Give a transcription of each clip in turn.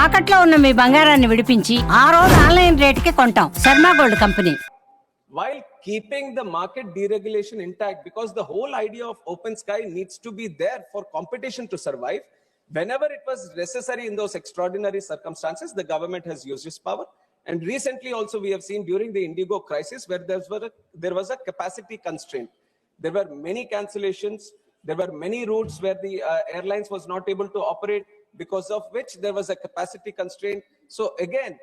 తాకట్లో ఉన్న మీ బంగారాన్ని విడిపించి ఆ రోజు ఆన్లైన్ రేటుకి కొంటాం. Sharma gold company. While keeping the market deregulation intact, because the whole idea of open sky needs to be there for competition to survive, whenever it was necessary in those extraordinary circumstances, the government has used its power. And recently also we have seen during the Indigo crisis where there was a capacity constraint. There were many cancellations. There were many routes where the airlines was not able to operate, because of which there was a capacity constraint. So again,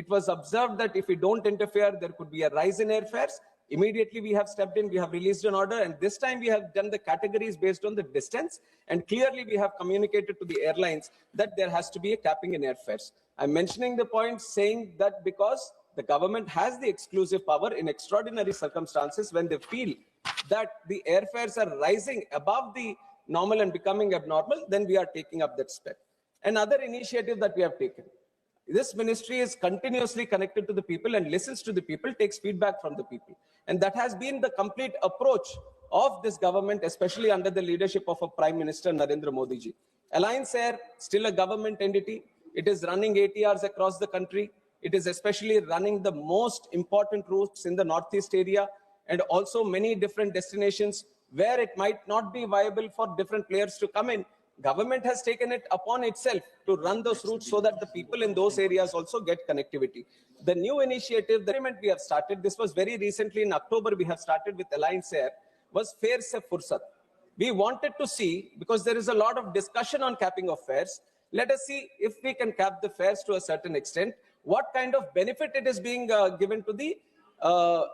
it was observed that if we don't interfere, there could be a rise in airfares. Immediately we have stepped in, we have released an order, and this time we have done the categories based on the distance, and clearly we have communicated to the airlines that there has to be a capping in airfares. I'm mentioning the point saying that because the government has the exclusive power in extraordinary circumstances when they feel that the airfares are rising above the normal and becoming abnormal, then we are taking up that step. Another initiative that we have taken, this ministry is continuously connected to the people and listens to the people, takes feedback from the people. And that has been the complete approach of this government, especially under the leadership of our Prime Minister Narendra Modi ji. Alliance Air, still a government entity. It is running ATRs across the country. It is especially running the most important routes in the Northeast area and also many different destinations where it might not be viable for different players to come in. Government has taken it upon itself to run those routes so that the people in those areas also get connectivity. The new initiative, the experiment we have started, this was very recently in October, we have started with Alliance Air, was Fare Se Fursat. We wanted to see, because there is a lot of discussion on capping of fares, let us see if we can cap the fares to a certain extent, what kind of benefit it is being given to the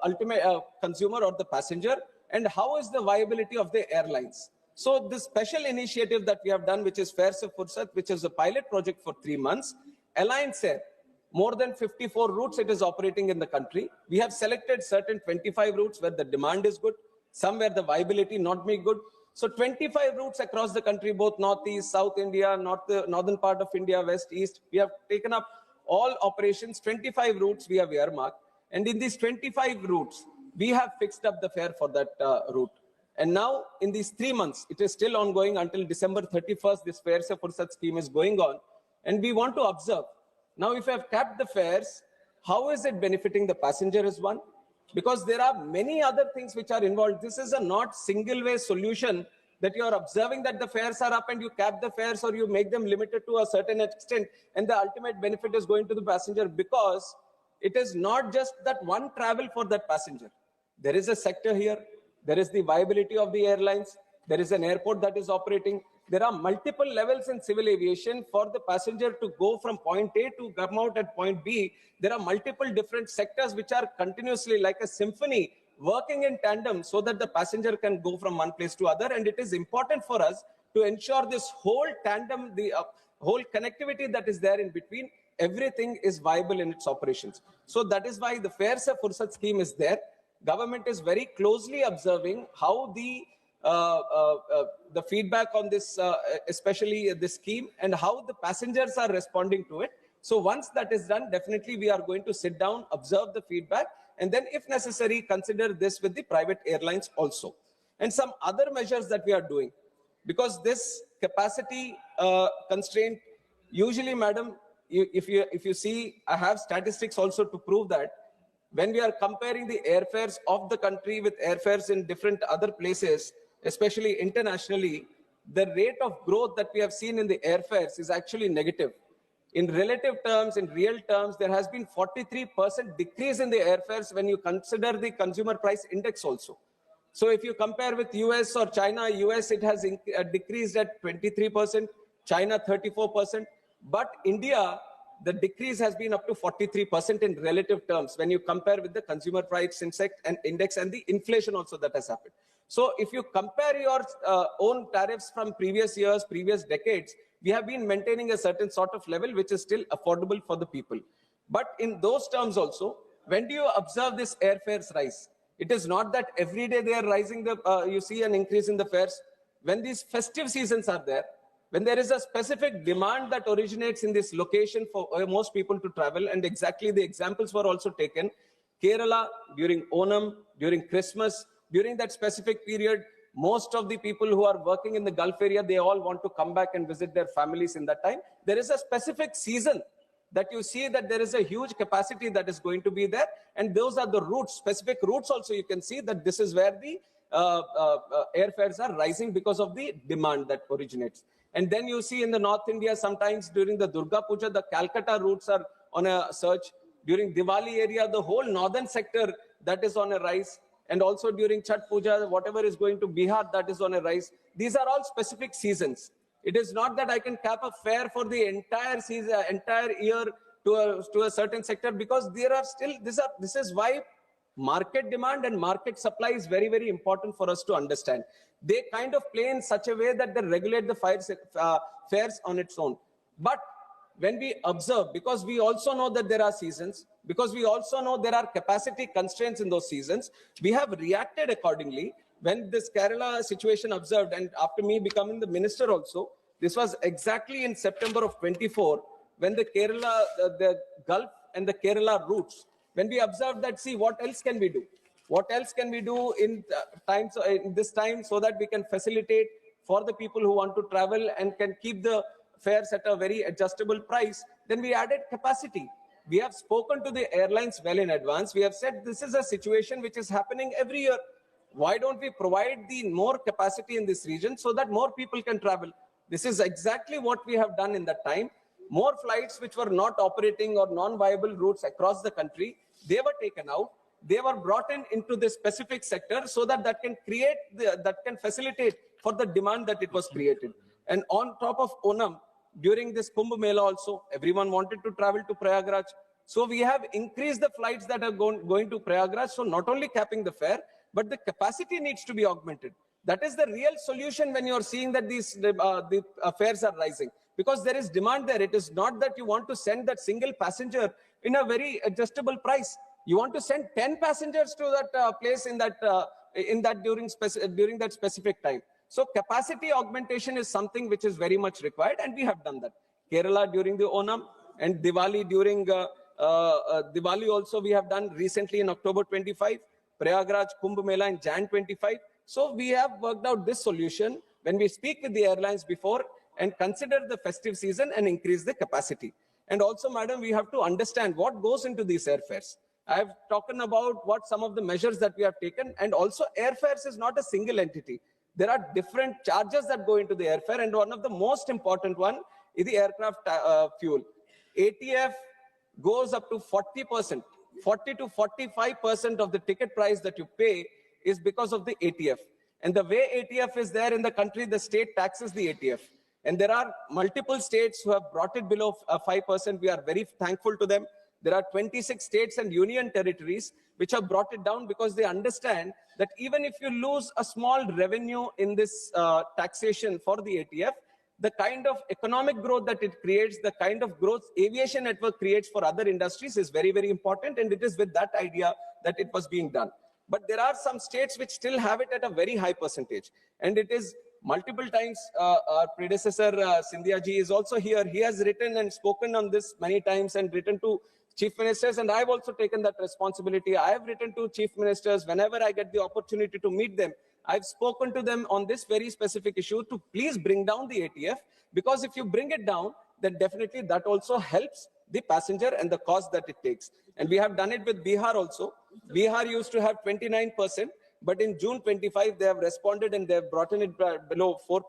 ultimate consumer or the passenger, and how is the viability of the airlines. So this special initiative that we have done, which is Fare Se Fursat, which is a pilot project for 3 months, Alliance Air, more than 54 routes it is operating in the country. We have selected certain 25 routes where the demand is good, some where the viability not be good. So 25 routes across the country, both Northeast, South India, northern part of India, West, East. We have taken up all operations, 25 routes we have earmarked. And in these 25 routes, we have fixed up the fare for that route. And now, in these 3 months, it is still ongoing until December 31st, this Fare Se Fursat scheme is going on. And we want to observe. Now, if I have capped the fares, how is it benefiting the passenger is one? Because there are many other things which are involved. This is a not single-way solution that you are observing that the fares are up and you cap the fares or you make them limited to a certain extent. And the ultimate benefit is going to the passenger, because it is not just that one travel for that passenger. There is a sector here. There is the viability of the airlines. There is an airport that is operating. There are multiple levels in civil aviation for the passenger to go from point A to come out at point B. There are multiple different sectors which are continuously like a symphony working in tandem so that the passenger can go from one place to other. And it is important for us to ensure this whole tandem, the whole connectivity that is there in between, everything is viable in its operations. So that is why the Fare Se Fursat scheme is there. Government is very closely observing how the feedback on this, especially this scheme, and how the passengers are responding to it. So once that is done, definitely we are going to sit down, observe the feedback, and then if necessary, consider this with the private airlines also. And some other measures that we are doing, because this capacity constraint, usually, madam, if you see, I have statistics also to prove that when we are comparing the airfares of the country with airfares in different other places, especially internationally, the rate of growth that we have seen in the airfares is actually negative. In relative terms, in real terms, there has been 43% decrease in the airfares when you consider the consumer price index also. So if you compare with US or China, US it has decreased at 23%, China 34%, but India, the decrease has been up to 43% in relative terms when you compare with the consumer price index and the inflation also that has happened. So if you compare your own tariffs from previous years, previous decades, we have been maintaining a certain sort of level which is still affordable for the people. But in those terms also, when do you observe this airfares rise? It is not that every day they are rising, you see an increase in the fares. When these festive seasons are there, when there is a specific demand that originates in this location for most people to travel, and exactly the examples were also taken, Kerala during Onam, during Christmas, during that specific period, most of the people who are working in the Gulf area, they all want to come back and visit their families in that time. There is a specific season that you see that there is a huge capacity that is going to be there. And those are the routes, specific routes also you can see that this is where the airfares are rising because of the demand that originates. And then you see in the North India, sometimes during the Durga Puja, the Calcutta routes are on a surge. During Diwali area, the whole northern sector that is on a rise. And also during Chhat Puja, whatever is going to Bihar, that is on a rise. These are all specific seasons. It is not that I can cap a fare for the entire season, entire year to a certain sector, because there are still, this is why market demand and market supply is very, very important for us to understand. They kind of play in such a way that they regulate the fares on its own. But when we observe, because we also know that there are seasons, because we also know there are capacity constraints in those seasons, we have reacted accordingly. When this Kerala situation observed, and after me becoming the minister also, this was exactly in September of 24, when the Kerala, the Gulf and the Kerala routes, when we observed that, see, what else can we do? What else can we do in this time so that we can facilitate for the people who want to travel and can keep the fares at a very adjustable price? Then we added capacity. We have spoken to the airlines well in advance. We have said this is a situation which is happening every year. Why don't we provide the more capacity in this region so that more people can travel? This is exactly what we have done in that time. More flights which were not operating or non-viable routes across the country, they were taken out. They were brought into this specific sector so that can create, that can facilitate for the demand that it was created. And on top of Onam, during this Kumbh Mela also, everyone wanted to travel to Prayagraj. So we have increased the flights that are going to Prayagraj. So not only capping the fare, but the capacity needs to be augmented. That is the real solution when you are seeing that the fares are rising. Because there is demand there. It is not that you want to send that single passenger in a very adjustable price. You want to send 10 passengers to that place in that during that specific time. So capacity augmentation is something which is very much required, and we have done that. Kerala during the Onam, and Diwali during Diwali also we have done recently in October 25, Prayagraj Kumbh Mela in Jan 25. So we have worked out this solution when we speak with the airlines before and consider the festive season and increase the capacity. And also, madam, we have to understand what goes into these airfares. I have talked about what some of the measures that we have taken, and also airfares is not a single entity. There are different charges that go into the airfare, and one of the most important one is the aircraft fuel. ATF goes up to 40%, 40 to 45% of the ticket price that you pay is because of the ATF. And the way ATF is there in the country, the state taxes the ATF. And there are multiple states who have brought it below 5%. We are very thankful to them. There are 26 states and union territories which have brought it down because they understand that even if you lose a small revenue in this taxation for the ATF, the kind of economic growth that it creates, the kind of growth aviation network creates for other industries is very, very important. And it is with that idea that it was being done. But there are some states which still have it at a very high percentage. And it is multiple times, our predecessor, Scindia ji, is also here. He has written and spoken on this many times and written to chief ministers. And I've also taken that responsibility. I have written to chief ministers whenever I get the opportunity to meet them. I've spoken to them on this very specific issue to please bring down the ATF, because if you bring it down, then definitely that also helps the passenger and the cost that it takes. And we have done it with Bihar also. Bihar used to have 29%, but in June 25, they have responded and they have brought it below 4%.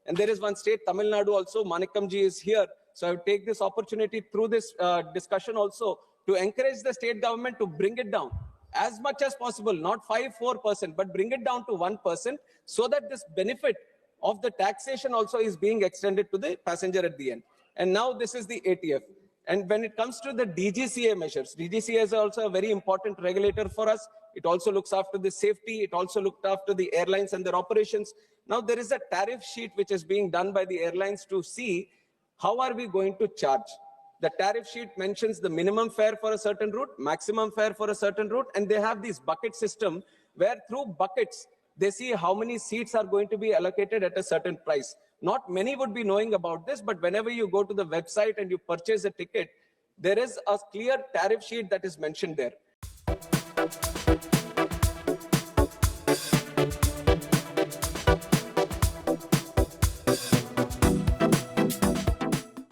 And there is one state, Tamil Nadu also, Manikamji is here. So I will take this opportunity through this discussion also to encourage the state government to bring it down as much as possible, not 5-4%, but bring it down to 1%, so that this benefit of the taxation also is being extended to the passenger at the end. And now this is the ATF. And when it comes to the DGCA measures, DGCA is also a very important regulator for us. It also looks after the safety. It also looked after the airlines and their operations. Now there is a tariff sheet which is being done by the airlines to see how are we going to charge. The tariff sheet mentions the minimum fare for a certain route, maximum fare for a certain route, and they have this bucket system where through buckets, they see how many seats are going to be allocated at a certain price. Not many would be knowing about this, but whenever you go to the website and you purchase a ticket, there is a clear tariff sheet that is mentioned there.